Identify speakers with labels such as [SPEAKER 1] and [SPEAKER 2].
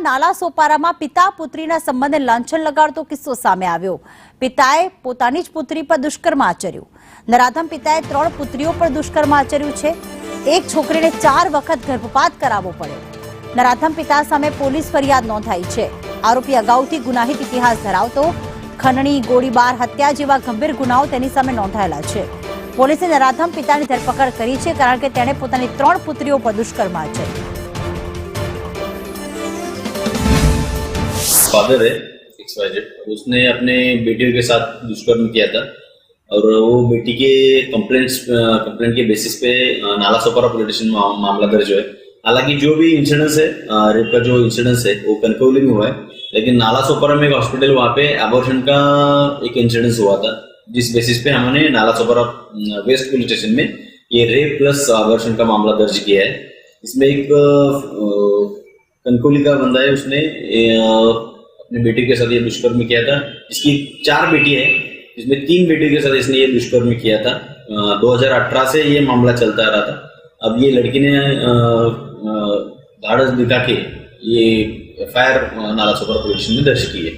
[SPEAKER 1] નાલા સોપારામાં પિતા પુત્રીના સંબંધે લાંછન લગાડતો કિસ્સો સામે આવ્યો। પિતાએ પોતાની જ પુત્રી પર દુષ્કર્મ આચર્યું। નરાધમ પિતાએ 3 પુત્રીઓ પર દુષ્કર્મ આચર્યું છે। એક છોકરીને 4 વખત ગર્ભપાત કરાવવો પડ્યો। નરાધમ પિતા સામે પોલીસ ફરિયાદ નોંધાઈ છે। આરોપી અગાઉથી ગુનાહિત ઇતિહાસ ધરાવતો ખંડણી, ગોળીબાર, હત્યા જેવા ગંભીર ગુનાઓ તેની સામે નોંધાયેલા છે। પોલીસે નરાધમ પિતાની ધરપકડ કરી છે કારણ કે તેણે પોતાની 3 પુત્રીઓ પર દુષ્કર્મ આચર્યું।
[SPEAKER 2] फादर है XYZ, उसने अपने बेटे के साथ दुष्कर्म किया था और वो बेटी के कंप्लेंट के बेसिस पे नाला सोपारा पुलिस स्टेशन में मामला दर्ज है। हालांकि जो भी इंसिडेंस है, रेप का जो इंसिडेंस है वो कनकौली में हुआ है, लेकिन नाला सोपारा में एक हॉस्पिटल वहाँ पे अबॉर्शन का एक इंसिडेंस हुआ था, जिस बेसिस पे हमने Nala Sopara waste police station में ये रेप प्लस अबॉर्शन का मामला दर्ज किया है। इसमें एक कनकौली का बंदा है, उसने अपने बेटे के साथ ये दुष्कर्म किया था। इसकी 4 बेटी है, जिसमें 3 बेटे के साथ इसने ये दुष्कर्म किया था। 2018 से ये मामला चलता रहा था। अब ये लड़की ने धाड़स दिखा के ये FIR Nala Sopara police station में दर्ज की है।